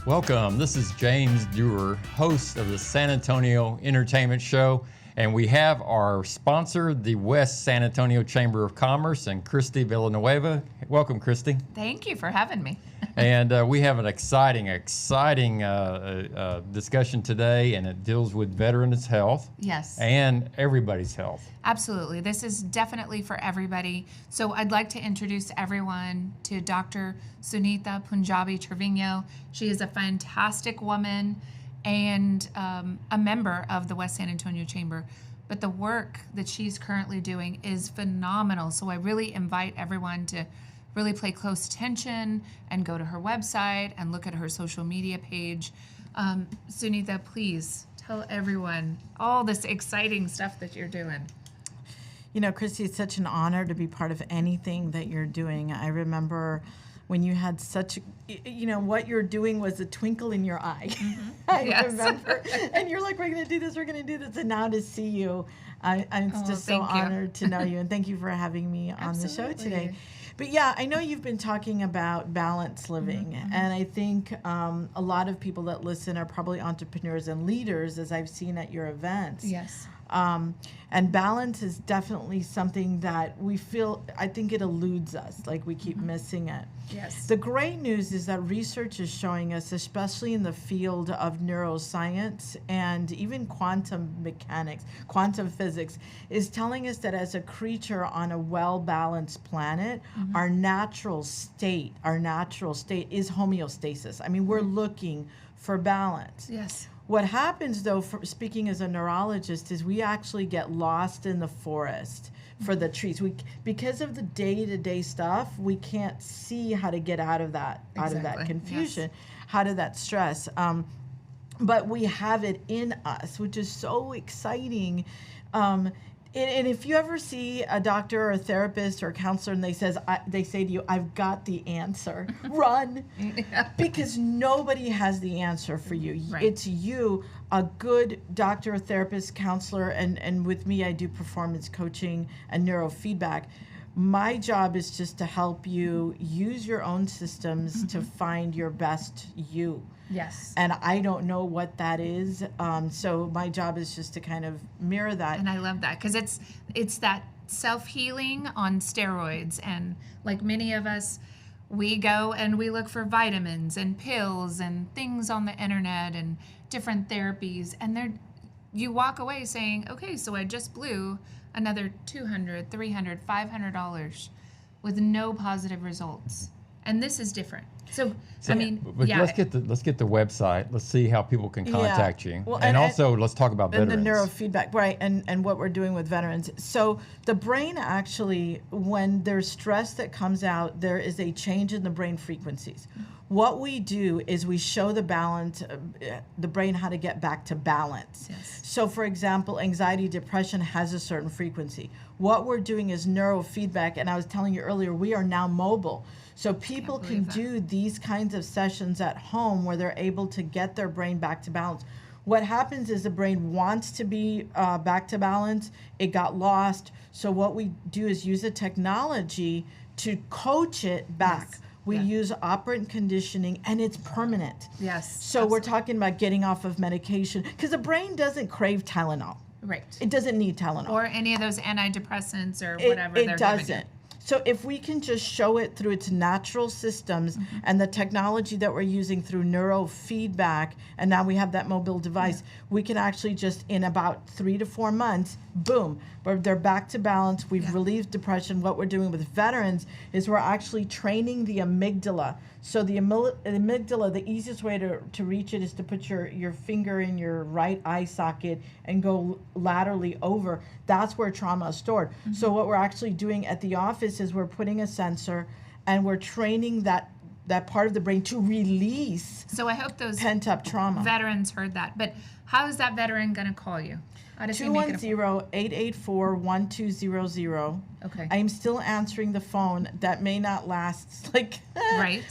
Welcome. This is James Dewar, host of the San Antonio Entertainment Show, and we have our sponsor, the West San Antonio Chamber of Commerce, and Kristi Villanueva. Welcome, Kristi. Thank you for having me. And we have an exciting discussion today, and it deals with veterans' health. Yes. And everybody's health. Absolutely. This is definitely for everybody. So I'd like to introduce everyone to Dr. Sunita Punjabi Trevino. She is a fantastic woman and a member of the West San Antonio Chamber. But the work that she's currently doing is phenomenal. So I really invite everyone to really pay close attention and go to her website and look at her social media page. Sunita, please tell everyone all this exciting stuff that you're doing. You know, Kristi, it's such an honor to be part of anything that you're doing. I remember when you had such, what you're doing was a twinkle in your eye. Mm-hmm. I remember. And you're like, we're going to do this, we're going to do this. And now to see you, I'm just so honored to know you. And thank you for having me on the show today. But yeah, I know you've been talking about balanced living. Mm-hmm. And I think a lot of people that listen are probably entrepreneurs and leaders, as I've seen at your events. Yes. And balance is definitely something that we feel, I think it eludes us, like we keep missing it. Yes. The great news is that research is showing us, especially in the field of neuroscience and even quantum mechanics, quantum physics, is telling us that as a creature on a well-balanced planet, our natural state is homeostasis. I mean, we're looking for balance. Yes. What happens, though, speaking as a neurologist, is we actually get lost in the forest for the trees. Because of the day-to-day stuff, we can't see how to get out of that confusion, out of that stress. But we have it in us, which is so exciting. And if you ever see a doctor or a therapist or a counselor and they say to you, I've got the answer, run. Because nobody has the answer for you. Right. It's you, a good doctor, therapist, counselor, and with me I do performance coaching and neurofeedback. My job is just to help you use your own systems to find your best you. Yes. And I don't know what that is. So my job is just to kind of mirror that. And I love that because it's that self-healing on steroids. And like many of us, we go and we look for vitamins and pills and things on the internet and different therapies. And you walk away saying, okay, so I just blew another $200, $300, $500 with no positive results. And this is different. So I mean, let's get the website. Let's see how people can contact you. Well, and also let's talk about veterans. And the neurofeedback, right, and what we're doing with veterans. So the brain actually, when there's stress that comes out, there is a change in the brain frequencies. What we do is we show the brain how to get back to balance. Yes. So for example, anxiety, depression has a certain frequency. What we're doing is neurofeedback, and I was telling you earlier, we are now mobile. So people can do these kinds of sessions at home where they're able to get their brain back to balance. What happens is the brain wants to be back to balance. It got lost. So what we do is use a technology to coach it back. Yes. We use operant conditioning, and it's permanent. Yes. So we're talking about getting off of medication because the brain doesn't crave Tylenol. Right. It doesn't need Tylenol. Or any of those antidepressants or whatever they're doesn't. So if we can just show it through its natural systems and the technology that we're using through neurofeedback, and now we have that mobile device, we can actually just in about 3 to 4 months, boom, they're back to balance. We've relieved depression. What we're doing with veterans is we're actually training the amygdala. So the amygdala, the easiest way to reach it is to put your finger in your right eye socket and go laterally over. That's where trauma is stored. So what we're actually doing at the office is we're putting a sensor and we're training that part of the brain to release pent-up trauma. Veterans heard that. But how is that veteran going to call you? 210-884-1200. Okay. I'm still answering the phone. That may not last. Right.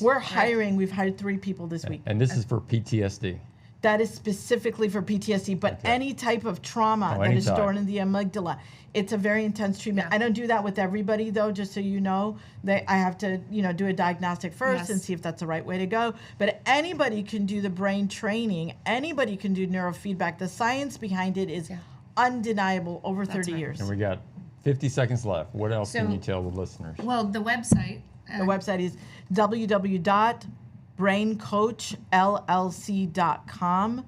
We're hiring. We've hired 3 people this week. And this is for PTSD. that is specifically for PTSD, but any type of trauma that is stored in the amygdala, it's a very intense treatment. I don't do that with everybody, though, just so you know. I have to, do a diagnostic first and see if that's the right way to go. But anybody can do the brain training. Anybody can do neurofeedback. The science behind it is undeniable over 30 years. And we got 50 seconds left. What else can you tell the listeners? Well, the website. The website is www.braincoachllc.com.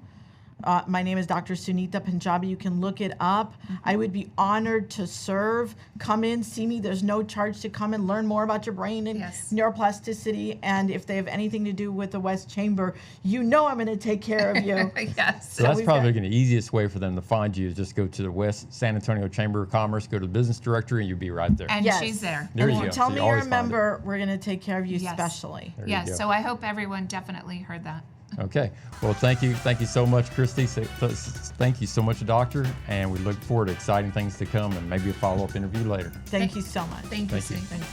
My name is Dr. Sunita Punjabi. You can look it up. I would be honored to serve. Come in, see me. There's no charge to come and learn more about your brain and neuroplasticity. And if they have anything to do with the West Chamber, I'm going to take care of you. So that's probably the easiest way for them to find you is just go to the West San Antonio Chamber of Commerce, go to the business directory, and you'll be right there. And she's there. There you go. Tell me you're a member. We're going to take care of you specially. Yes. So I hope everyone definitely heard that. Okay. Well, thank you so much, Kristi. Thank you so much, Doctor. And we look forward to exciting things to come and maybe a follow-up interview later. Thank you so much. Thank you. Thank you.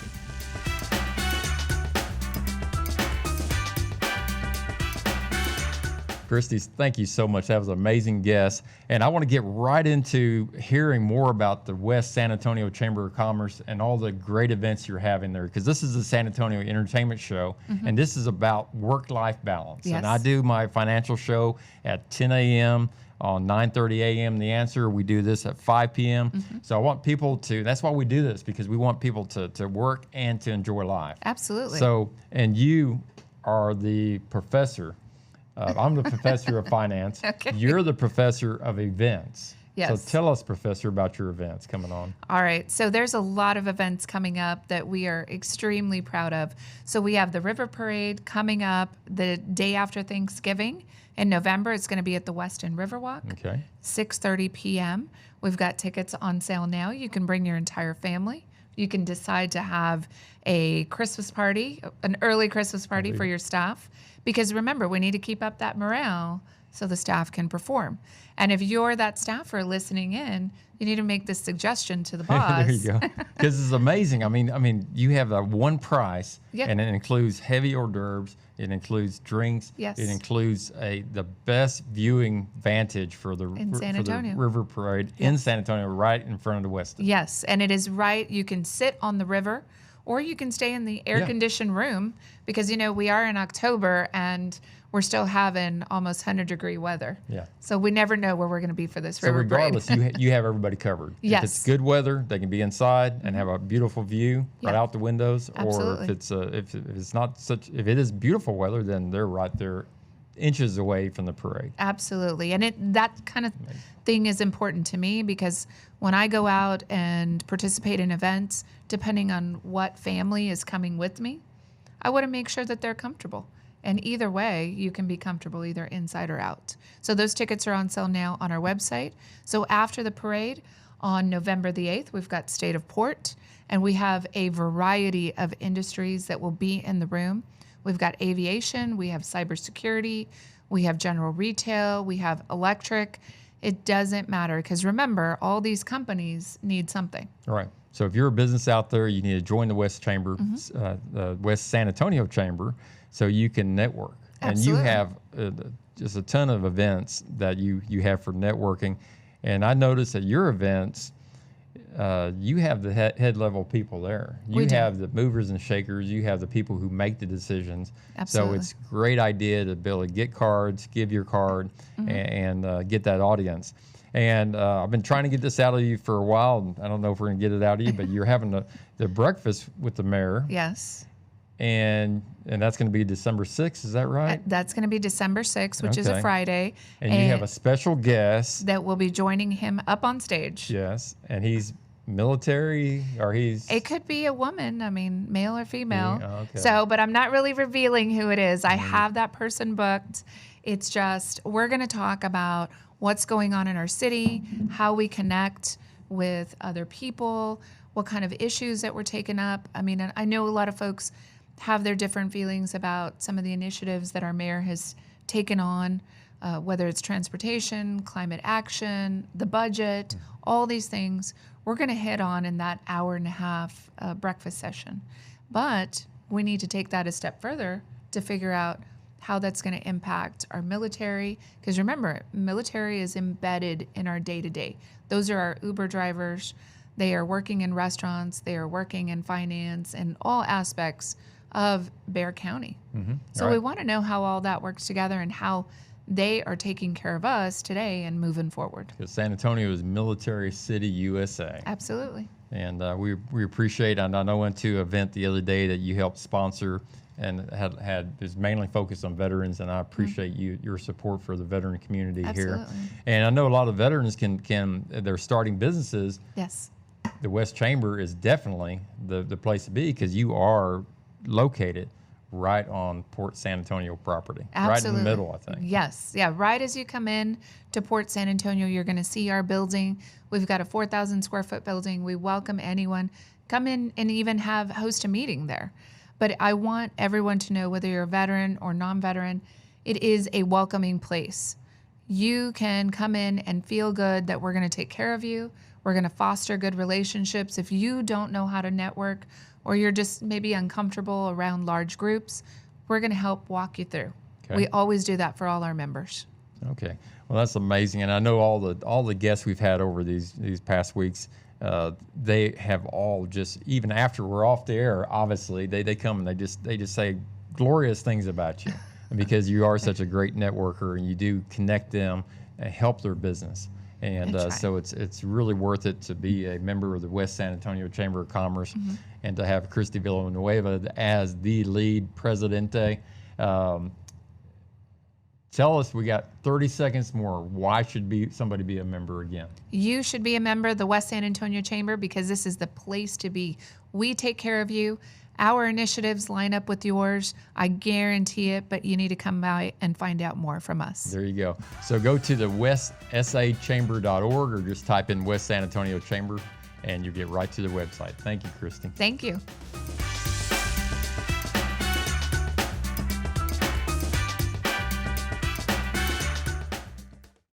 Kristi, thank you so much. That was an amazing guest. And I want to get right into hearing more about the West San Antonio Chamber of Commerce and all the great events you're having there, because this is the San Antonio Entertainment Show, and this is about work-life balance. And I do my financial show at 10 a.m. on 9:30 a.m. The Answer. We do this at 5 p.m. So I want people to, that's why we do this, because we want people to work and to enjoy life. Absolutely. So, and you are the professor. I'm the professor of finance. You're the professor of events. Yes. So tell us, Professor, about your events coming on. All right. So there's a lot of events coming up that we are extremely proud of. So we have the River Parade coming up the day after Thanksgiving in November. It's going to be at the Weston Riverwalk. 6:30 p.m. We've got tickets on sale now. You can bring your entire family. You can decide to have a Christmas party, an early Christmas party for your staff. Because remember, we need to keep up that morale so the staff can perform. And if you're that staffer listening in, you need to make this suggestion to the boss. There you go. Because it's amazing. I mean, you have a one price, and it includes heavy hors d'oeuvres. It includes drinks. Yes. It includes the best viewing vantage for the River Parade in San Antonio, right in front of the Westin. Yes, and it is right. You can sit on the river, or you can stay in the air-conditioned room, because, we are in October, and we're still having almost 100-degree weather. So we never know where we're going to be for this river parade. So regardless, you have everybody covered. Yes. If it's good weather, they can be inside and have a beautiful view right out the windows. Absolutely. Or if it is beautiful weather, then they're right there, inches away from the parade. Absolutely. And that kind of thing is important to me, because when I go out and participate in events, depending on what family is coming with me, I want to make sure that they're comfortable. And either way, you can be comfortable either inside or out. So those tickets are on sale now on our website. So after the parade on November the 8th, we've got State of Port, and we have a variety of industries that will be in the room. We've got aviation, we have cybersecurity, we have general retail, we have electric. It doesn't matter, because remember, all these companies need something. All right. So if you're a business out there, you need to join the West Chamber, the West San Antonio Chamber, so you can network. Absolutely. And you have just a ton of events that you have for networking. And I noticed at your events, you have the head level people there. You have the movers and shakers. You have the people who make the decisions. Absolutely. So it's a great idea to be able to get cards, give your card, and get that audience. And I've been trying to get this out of you for a while. And I don't know if we're going to get it out of you, but you're having the breakfast with the mayor. Yes. And that's going to be December 6th, is that right? That's going to be December 6th, which is a Friday. And you have a special guest that will be joining him up on stage. Yes, and he's military, or he's... It could be a woman, male or female. Okay. So, but I'm not really revealing who it is. I have that person booked. It's just, we're going to talk about what's going on in our city, how we connect with other people, what kind of issues that were taken up. I know a lot of folks have their different feelings about some of the initiatives that our mayor has taken on, whether it's transportation, climate action, the budget, all these things we're going to hit on in that hour and a half breakfast session. But we need to take that a step further to figure out how that's going to impact our military. Because remember, military is embedded in our day-to-day. Those are our Uber drivers. They are working in restaurants. They are working in finance and all aspects of Bexar County. So we want to know how all that works together and how they are taking care of us today and moving forward. Because San Antonio is Military City, USA. Absolutely. And we appreciate, and I know I went to an event the other day that you helped sponsor and is mainly focused on veterans, and I appreciate your support for the veteran community Absolutely. here. And I know a lot of veterans they're starting businesses. Yes. The West Chamber is definitely the place to be because you are located right on Port San Antonio property. Absolutely. Right in the middle, I think. Yes. Yeah. Right as you come in to Port San Antonio, you're going to see our building. We've got a 4,000 square foot building. We welcome anyone. Come in and even host a meeting there. But I want everyone to know, whether you're a veteran or non-veteran, it is a welcoming place. You can come in and feel good that we're going to take care of you. We're going to foster good relationships. If you don't know how to network, or you're just maybe uncomfortable around large groups, we're going to help walk you through. Okay. We always do that for all our members. Okay. Well, that's amazing. And I know all the guests we've had over these past weeks, they have all just, even after we're off the air, obviously, they come and they just say glorious things about you because you are such a great networker and you do connect them and help their business. And so it's really worth it to be a member of the West San Antonio Chamber of Commerce and to have Kristi Villanueva as the lead presidente. Tell us, we got 30 seconds more. Why should somebody be a member again? You should be a member of the West San Antonio Chamber because this is the place to be. We take care of you. Our initiatives line up with yours. I guarantee it, but you need to come by and find out more from us. There you go. So go to the westsachamber.org or just type in West San Antonio Chamber and you get right to the website. Thank you, Kristi. Thank you.